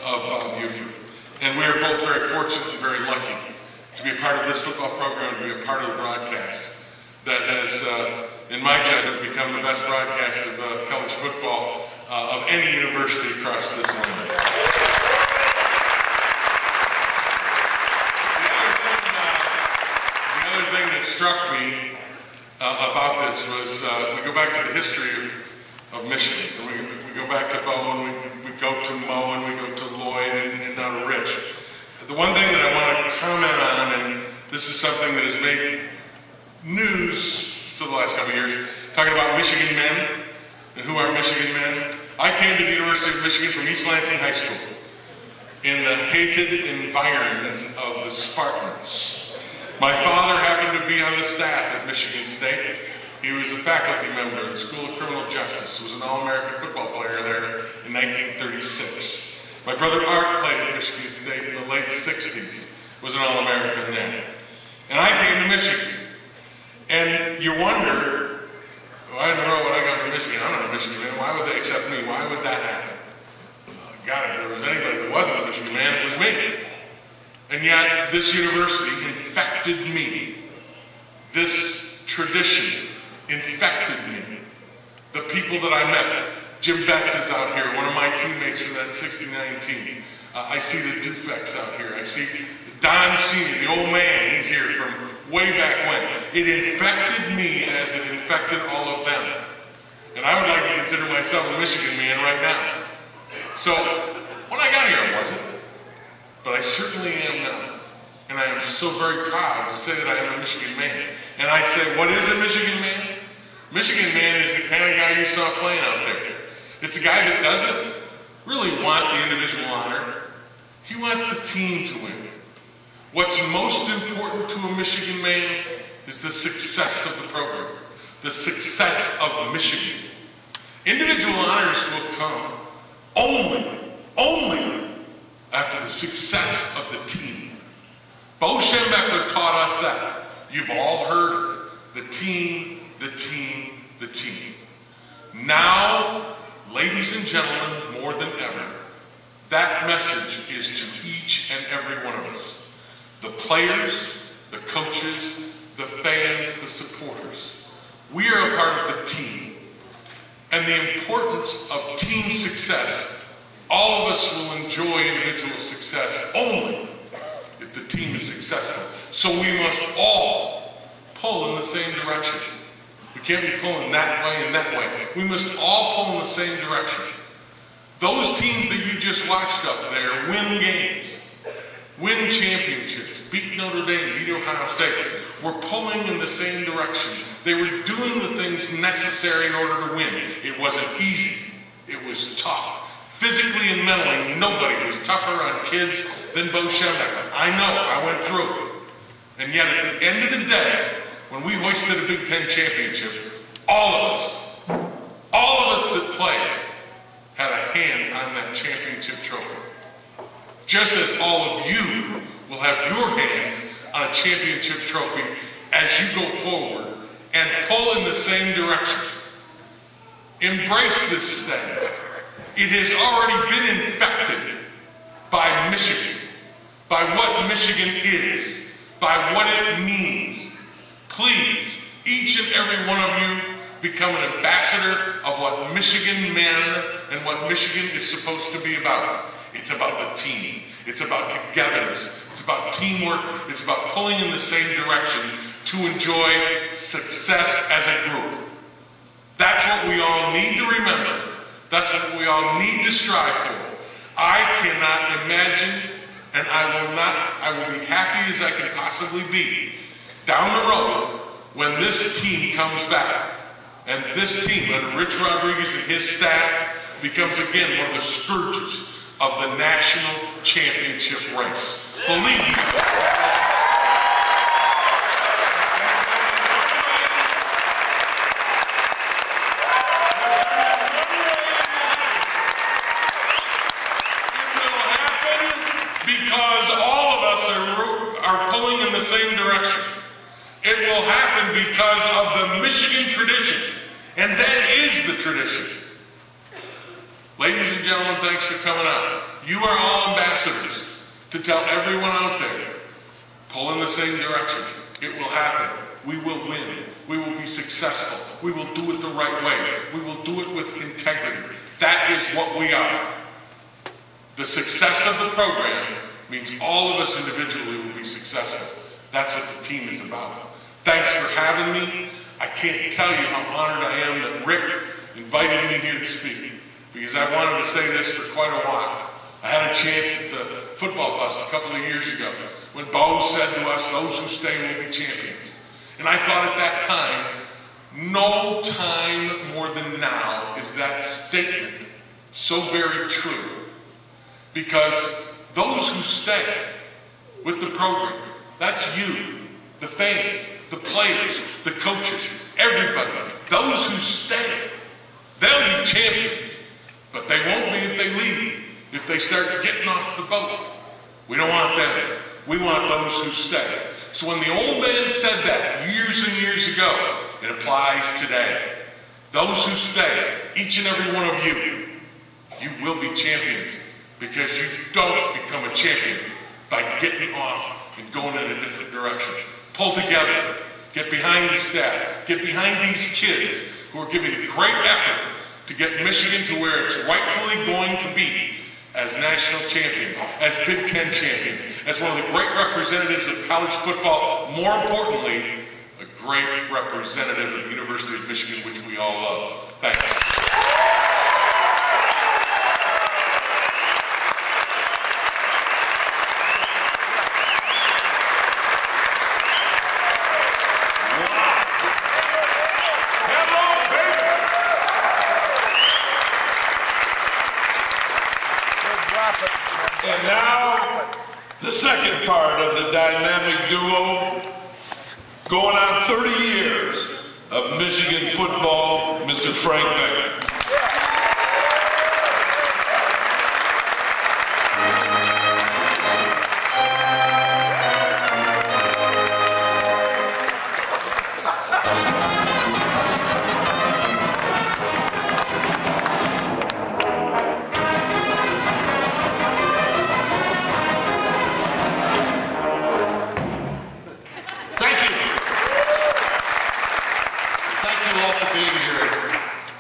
of Bob Buford. And we are both very fortunate and very lucky to be a part of this football program, to be a part of the broadcast that has, in my judgment, become the best broadcast of college football of any university across this land. The other thing that struck me about this was we go back to the history of Michigan. We go back to Bo, and we go to Mo, and we go to Lloyd, and now to Rich. The one thing that I want to comment on, and this is something that has made news for the last couple of years, talking about Michigan men, and who are Michigan men. I came to the University of Michigan from East Lansing High School in the hated environs of the Spartans. My father happened to be on the staff at Michigan State. He was a faculty member of the School of Criminal Justice, was an All-American football player there in 1936. My brother Art played at Michigan State in the late 60s, was an All-American then. And I came to Michigan. And you wonder, well, I don't know when I got to Michigan, I'm not a Michigan man, why would they accept me? Why would that happen? God, if there was anybody that wasn't a Michigan man, it was me. And yet, this university infected me. This tradition infected me. The people that I met. Jim Betts is out here, one of my teammates from that 69 team. I see the Dufects out here. I see Don Sr., the old man, he's here from way back when. It infected me as it infected all of them. And I would like to consider myself a Michigan man right now. So, when I got here, I wasn't. But I certainly am now. And I am so very proud to say that I am a Michigan man. And I say, what is a Michigan man? Michigan man is the kind of guy you saw playing out there. It's a guy that doesn't really want the individual honor. He wants the team to win. What's most important to a Michigan man is the success of the program, the success of Michigan. Individual honors will come only after the success of the team. Bo Schembechler taught us that. You've all heard it. The team, the team, the team. Now, ladies and gentlemen, more than ever, that message is to each and every one of us. The players, the coaches, the fans, the supporters. We are a part of the team. And the importance of team success, all of us will enjoy individual success only if the team is successful. So we must all pull in the same direction. We can't be pulling that way and that way. We must all pull in the same direction. Those teams that you just watched up there win games, win championships, beat Notre Dame, beat Ohio State. We're pulling in the same direction. They were doing the things necessary in order to win. It wasn't easy. It was tough. Physically and mentally, nobody was tougher on kids than Bo Schembechler. I know, I went through it. And yet at the end of the day, when we hoisted a Big Ten championship, all of us that played, had a hand on that championship trophy. Just as all of you will have your hands on a championship trophy as you go forward and pull in the same direction. Embrace this thing. It has already been infected by Michigan, by what Michigan is, by what it means. Please, each and every one of you, become an ambassador of what Michigan men and what Michigan is supposed to be about. It's about the team. It's about togetherness. It's about teamwork. It's about pulling in the same direction to enjoy success as a group. That's what we all need to remember. That's what we all need to strive for. I cannot imagine, and I will be happy as I can possibly be down the road when this team comes back. And this team, under Rich Rodriguez and his staff, becomes again one of the scourges of the national championship race. Believe me. It will happen because all of us are pulling in the same direction. It will happen because of the Michigan tradition. And that is the tradition. Ladies and gentlemen, thanks for coming out. You are all ambassadors to tell everyone out there, pull in the same direction. It will happen. We will win. We will be successful. We will do it the right way. We will do it with integrity. That is what we are. The success of the program means all of us individually will be successful. That's what the team is about. Thanks for having me. I can't tell you how honored I am that Rick invited me here to speak, because I wanted to say this for quite a while. I had a chance at the football bust a couple of years ago when Bo said to us, those who stay will be champions. And I thought at that time, no time more than now is that statement so very true. Because those who stay with the program, that's you, the fans, the players, the coaches, everybody. Those who stay, they'll be champions. But they won't be if they leave, if they start getting off the boat. We don't want them. We want those who stay. So when the old man said that years and years ago, it applies today. Those who stay, each and every one of you, you will be champions, because you don't become a champion by getting off and going in a different direction. Pull together. Get behind the staff. Get behind these kids who are giving great effort to get Michigan to where it's rightfully going to be as national champions, as Big Ten champions, as one of the great representatives of college football, more importantly, a great representative of the University of Michigan, which we all love. Thanks. And now, the second part of the dynamic duo, going on 30 years of Michigan football, Mr. Frank Beckman.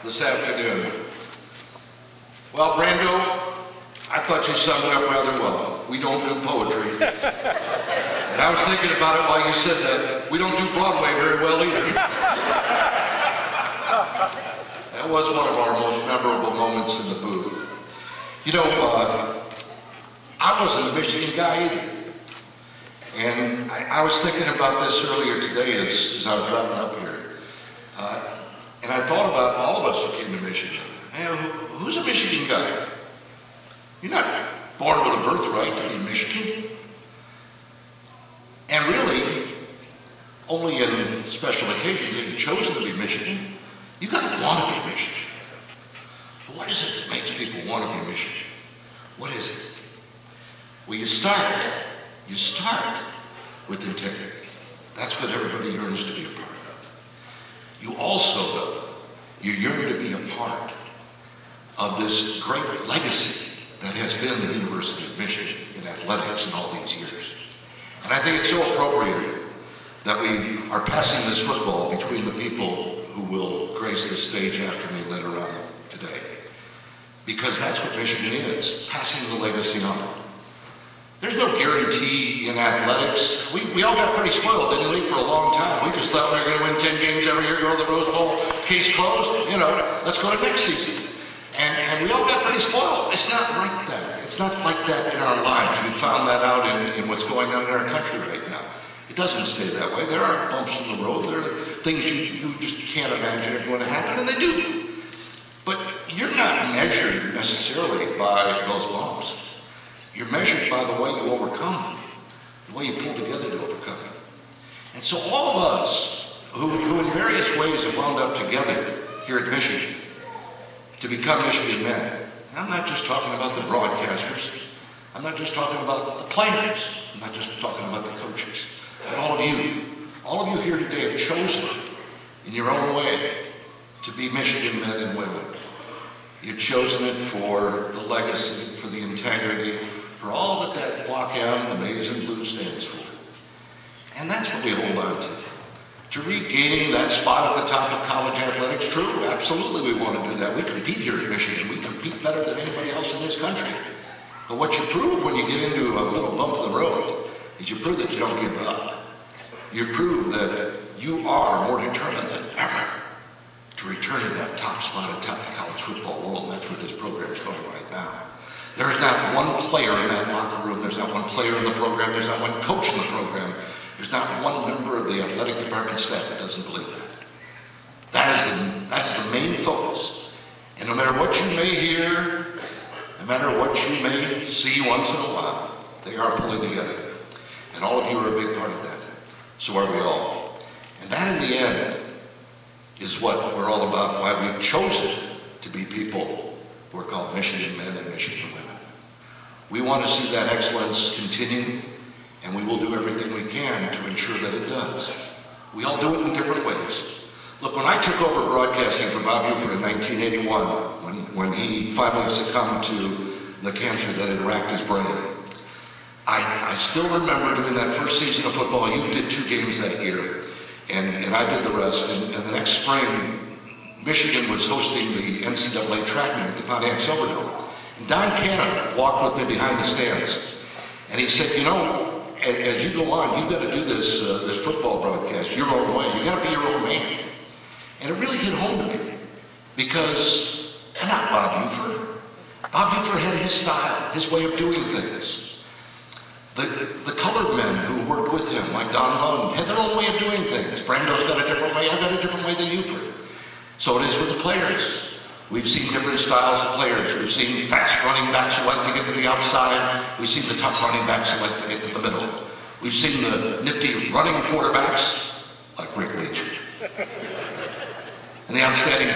This afternoon. Well, Brando, I thought you summed it up rather well. We don't do poetry. And I was thinking about it while you said that. We don't do Broadway very well either. That was one of our most memorable moments in the booth. You know, I wasn't a Michigan guy either. And I was thinking about this earlier today as I was driving up here. And I thought about all of us who came to Michigan. Man, who's a Michigan guy? You're not born with a birthright to be Michigan. And really, only in special occasions have you chosen to be Michigan. You gotta want to be Michigan. But what is it that makes people want to be Michigan? What is it? Well, you start with integrity. That's what everybody yearns to be a part of. You also, though, you yearn to be a part of this great legacy that has been the University of Michigan in athletics in all these years. And I think it's so appropriate that we are passing this football between the people who will grace this stage after me later on today. Because that's what Michigan is, passing the legacy on. There's no guarantee in athletics. We all got pretty spoiled, didn't we, for a long time. We just thought we were going to win 10 games every year, go to the Rose Bowl, case closed, you know, let's go to next season. And we all got pretty spoiled. It's not like that. It's not like that in our lives. We found that out in what's going on in our country right now. It doesn't stay that way. There are bumps in the road. There are things you just can't imagine are going to happen, and they do. But you're not measured necessarily by those bumps. You're measured by the way you overcome them, the way you pull together to overcome it. And so all of us who in various ways have wound up together here at Michigan to become Michigan men, and I'm not just talking about the broadcasters, I'm not just talking about the players, I'm not just talking about the coaches, but all of you here today have chosen in your own way to be Michigan men and women. You've chosen it for the legacy, for the integrity, for all that that block M, the maize and blue stands for. And that's what we hold on to regaining that spot at the top of college athletics. True, absolutely we want to do that. We compete here at Michigan. We compete better than anybody else in this country. But what you prove when you get into a little bump in the road is you prove that you don't give up. You prove that you are more determined than ever to return to that top spot atop the college football world. And that's where this program is going right now. There's not one player in that locker room. There's not one player in the program. There's not one coach in the program. There's not one member of the athletic department staff that doesn't believe that. That is the main focus. And no matter what you may hear, no matter what you may see once in a while, they are pulling together. And all of you are a big part of that. So are we all. And that in the end is what we're all about, why we've chosen to be people who are called Michigan men and Michigan women. We want to see that excellence continue, and we will do everything we can to ensure that it does. We all do it in different ways. Look, when I took over broadcasting for Bob Buford in 1981, when he finally succumbed to the cancer that had racked his brain, I still remember doing that first season of football. You did 2 games that year, and I did the rest. And the next spring, Michigan was hosting the NCAA track meet at the Pontiac Silverdome. And Don Cannon walked with me behind the stands, and he said, you know, as you go on, you've got to do this football broadcast your own way. You've got to be your own man. And it really hit home to me, because I'm not Bob Buford. Bob Buford had his style, his way of doing things. The colored men who worked with him, like Don Lund, had their own way of doing things. Brando's got a different way. I've got a different way than Buford. So it is with the players. We've seen different styles of players. We've seen fast running backs who like to get to the outside. We've seen the tough running backs who like to get to the middle. We've seen the nifty running quarterbacks, like Rick Leach. And the outstanding